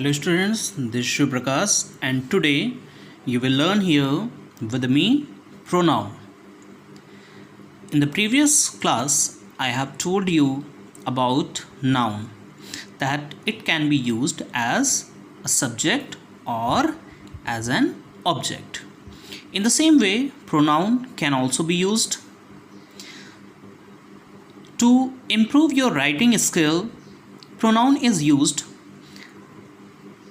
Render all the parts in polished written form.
Hello students, this is Shiv Prakash and today you will learn here with me pronoun. In the previous class I have told you about noun, that it can be used as a subject or as an object. In the same way, pronoun can also be used. To improve your writing skill, pronoun is used.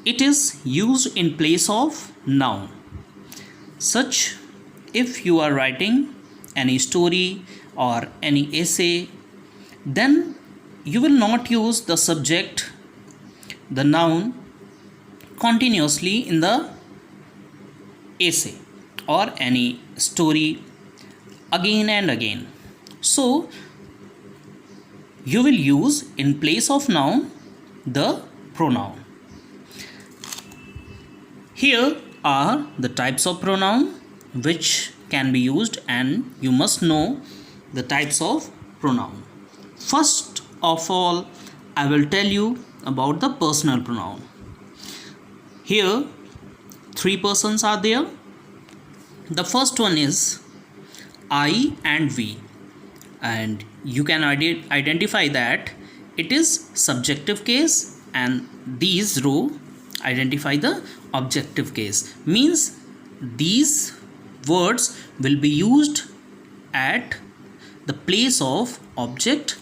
It is used in place of noun. Such, if you are writing any story or any essay, then you will not use the subject, the noun, continuously in the essay or any story again and again. So, you will use in place of noun the pronoun. Here are the types of pronoun which can be used, and you must know the types of pronoun. First of all, I will tell you about the personal pronoun. Here, three persons are there. The first one is I and we, and you can identify that it is subjective case, and these row identify the objective case. Means these words will be used at the place of object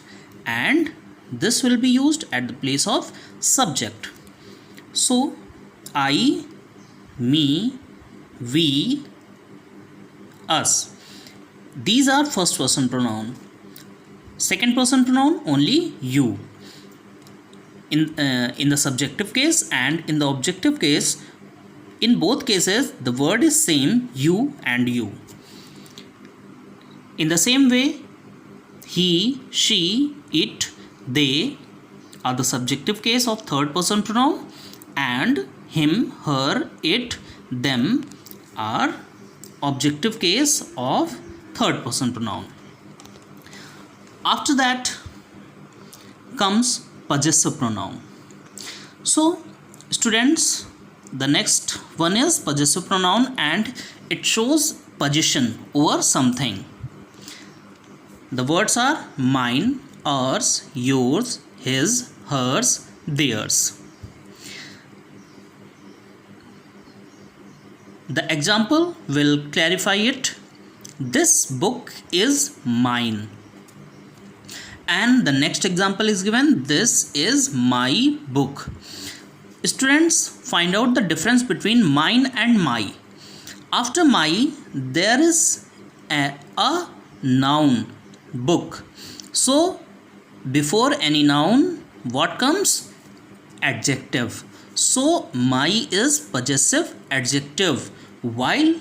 and this will be used at the place of subject. So I, me, we, us, these are first person pronoun. Second person pronoun only you in the subjective case, and in the objective case, in both cases the word is same, you and you. In the same way, he, she, it, they are the subjective case of third person pronoun, and him, her, it, them are objective case of third person pronoun. After that comes possessive pronoun. So students, the next one is possessive pronoun, and it shows possession over something. The words are mine, ours, yours, his, hers, theirs. The example will clarify it. This book is mine. And the next example is given, this is my book. Students, find out the difference between mine and my. After my, there is a noun, book. So before any noun, what comes? Adjective. So my is possessive adjective, while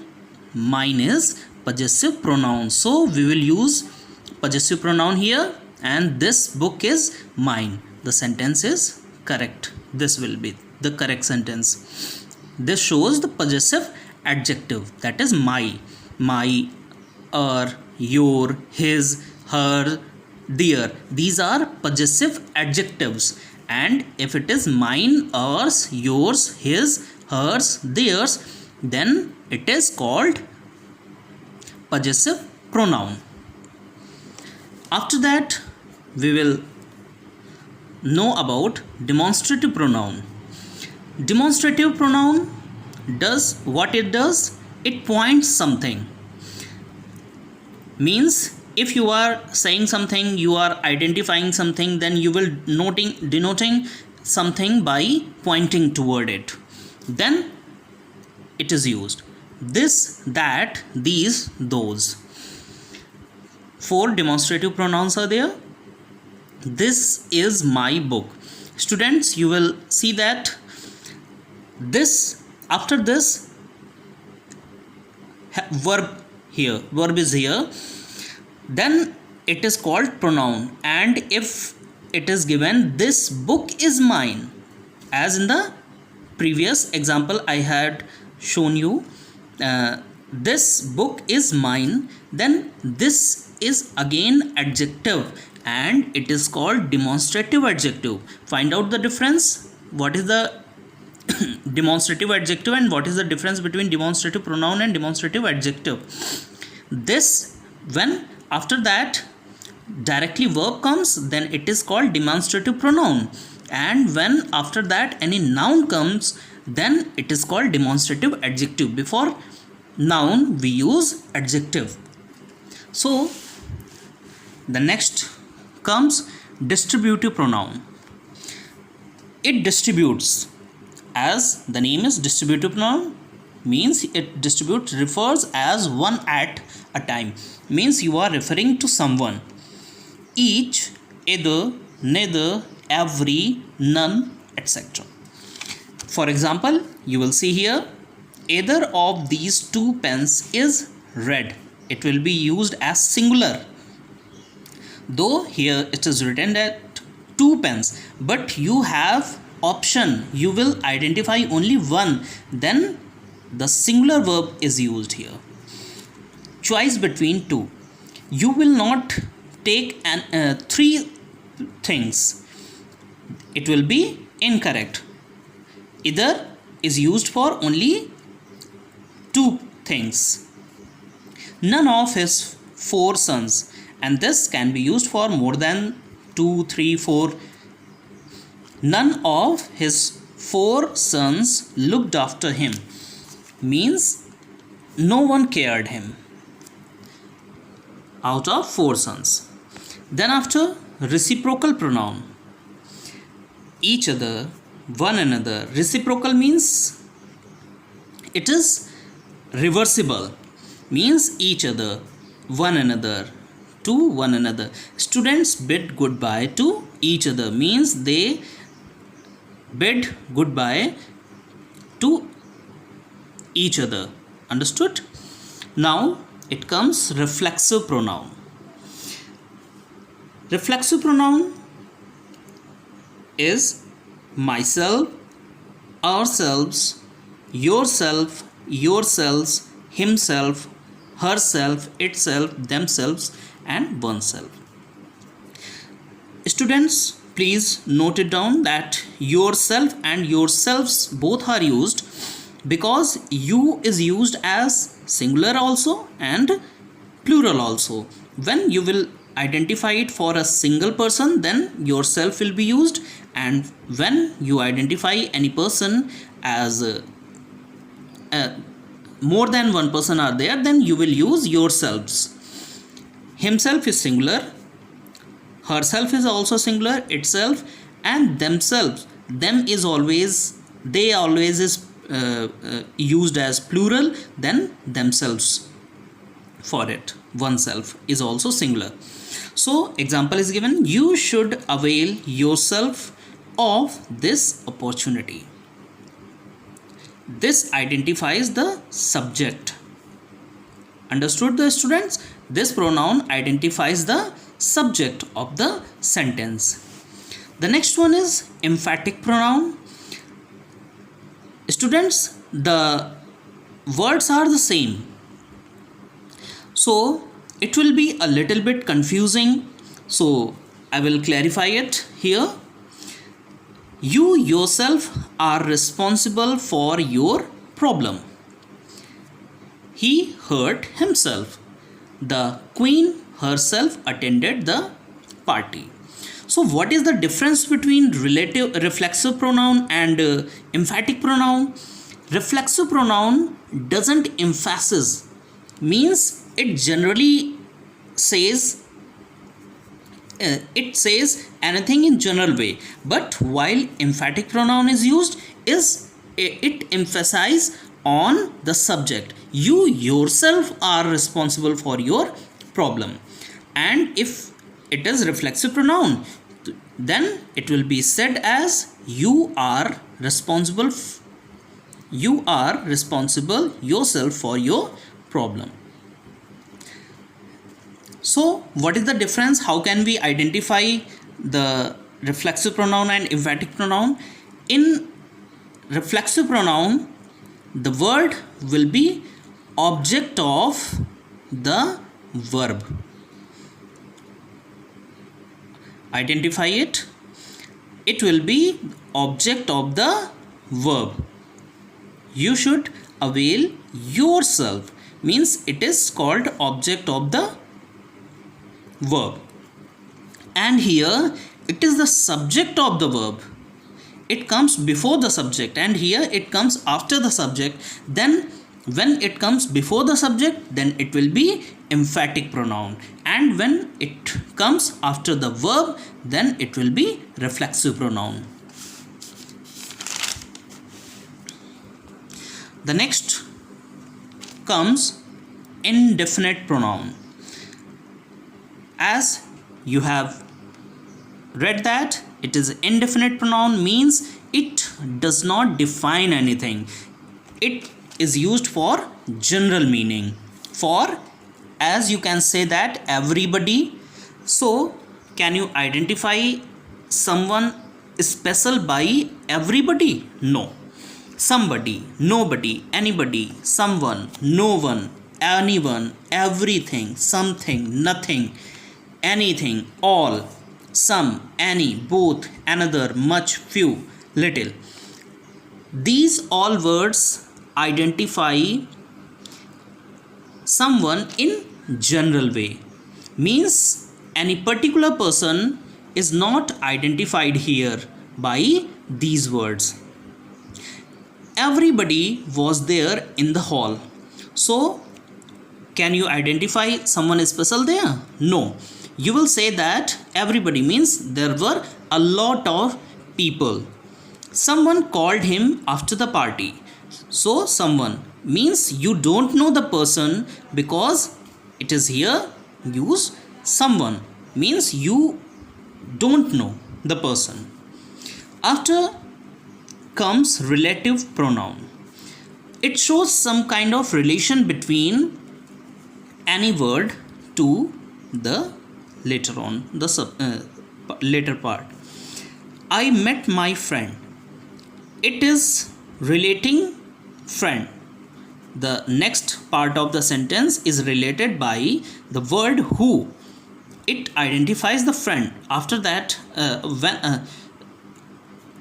mine is possessive pronoun. So we will use possessive pronoun here, and this book is mine. The sentence is correct. This will be the correct sentence. This shows the possessive adjective, that is my, your, his, her, their. These are possessive adjectives, and if it is mine, ours, yours, his, hers, theirs, then it is called possessive pronoun. After that, we will know about demonstrative pronoun. Demonstrative pronoun does what it does. It points something. Means if you are saying something, you are identifying something, then you will denoting something by pointing toward it. Then it is used. This, that, these, those. 4 demonstrative pronouns are there. This is my book. Students, you will see that this, after this, verb is here, then it is called pronoun. And if it is given, this book is mine, as in the previous example I had shown you, this book is mine, then this is again adjective and it is called demonstrative adjective. Find out the difference. What is the demonstrative adjective and what is the difference between demonstrative pronoun and demonstrative adjective. This, when after that directly verb comes, then it is called demonstrative pronoun, and when after that any noun comes, then it is called demonstrative adjective. Before noun we use adjective. So the next comes distributive pronoun. It distributes, as the name is distributive pronoun, means it distributes, refers as one at a time, means you are referring to someone. Each, either, neither, every, none, etc. For example, you will see here, either of these two pens is red. It will be used as singular, though here it is written that two pens, but you have option, you will identify only one, then the singular verb is used here. Choice between two, you will not take three things, it will be incorrect. Either is used for only two things. None of his four sons, and this can be used for more than 2, 3, 4. None of his four sons looked after him, means no one cared him out of four sons. Then after, reciprocal pronoun. Each other, one another. Reciprocal means it is reversible, means each other, one another, to one another. Students bid goodbye to each other, means they bid goodbye to each other. Understood? Now it comes reflexive pronoun. Reflexive pronoun is myself, ourselves, yourself, yourselves, himself, herself, itself, themselves, and oneself. Students, please note it down that yourself and yourselves both are used because you is used as singular also and plural also. When you will identify it for a single person, then yourself will be used, and when you identify any person as more than one person are there, then you will use yourselves. Himself is singular, herself is also singular, itself, and themselves, them is always, they always is used as plural, then themselves for it. Oneself is also singular. So example is given, you should avail yourself of this opportunity. This identifies the subject. Understood, the students? This pronoun identifies the subject of the sentence. The next one is emphatic pronoun. Students, the words are the same, so it will be a little bit confusing, so I will clarify it here. You yourself are responsible for your problem. He hurt himself. The queen herself attended the party. So what is the difference between reflexive pronoun and emphatic pronoun? Reflexive pronoun doesn't emphasize, means it generally says anything in general way, but while emphatic pronoun is used, it emphasizes on the subject. You yourself are responsible for your problem. And if it is reflexive pronoun, then it will be said as you are responsible yourself for your problem. So what is the difference? How can we identify the reflexive pronoun and emphatic pronoun? In reflexive pronoun, the word will be object of the verb. Identify it. It will be object of the verb. you should avail yourself, means it is called object of the verb. And here it is the subject of the verb. It comes before the subject, and here it comes after the subject. Then when it comes before the subject, then it will be emphatic pronoun, and when it comes after the verb, then it will be reflexive pronoun. The next comes indefinite pronoun. As you have read that it is indefinite pronoun, means it does not define anything. It is used for general meaning. For, as you can say that everybody, so can you identify someone special by everybody? No. Somebody, nobody, anybody, someone, no one, anyone, everything, something, nothing, anything, all, some, any, both, another, much, few, little. These all words identify someone in general way, means any particular person is not identified here by these words. Everybody was there in the hall. So can you identify someone special there? No. You will say that everybody means there were a lot of people. Someone called him after the party. So someone means you don't know the person, because it is here use someone, means you don't know the person. After comes relative pronoun. It shows some kind of relation between any word to the later on the later part. I met my friend. It is relating friend. The next part of the sentence is related by the word who. It identifies the friend. After that,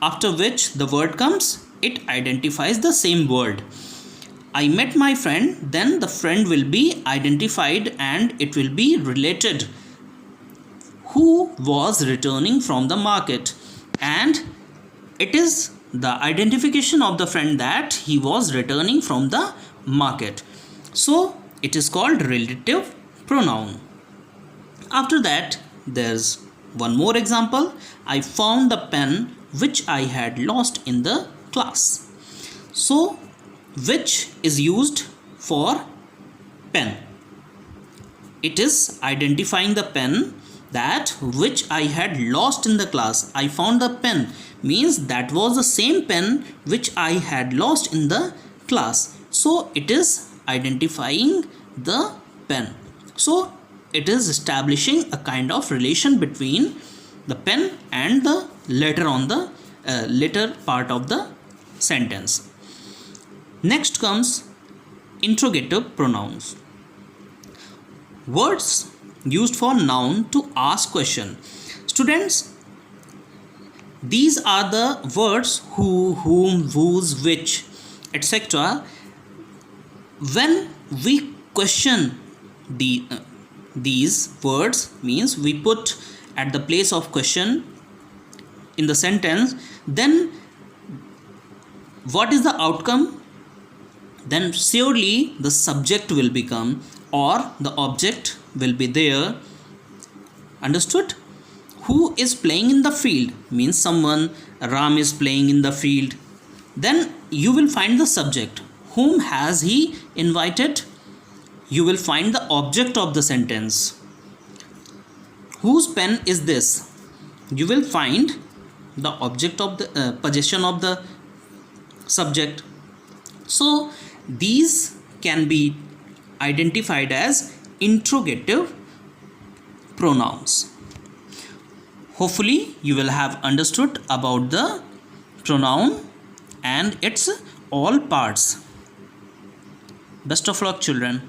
after which the word comes, it identifies the same word. I met my friend, then the friend will be identified and it will be related. Who was returning from the market, and it is the identification of the friend that he was returning from the market. So it is called relative pronoun. After that, there's one more example. I found the pen which I had lost in the class. So which is used for pen. It is identifying the pen that which I had lost in the class. I found the pen means that was the same pen which I had lost in the class. So it is identifying the pen. So it is establishing a kind of relation between the pen and the letter on the later part of the sentence. Next comes interrogative pronouns. Words used for noun to ask question. Students, these are the words who, whom, whose, which, etc. When we question these words, means we put at the place of question in the sentence, then what is the outcome? Then surely the subject will become, or the object will be there. Understood? Who is playing in the field means someone. Ram is playing in the field. Then you will find the subject. Whom has he invited? You will find the object of the sentence. Whose pen is this? You will find the object of the possession of the subject. So these can be identified as interrogative pronouns. Hopefully you will have understood about the pronoun and its all parts. Best of luck, children.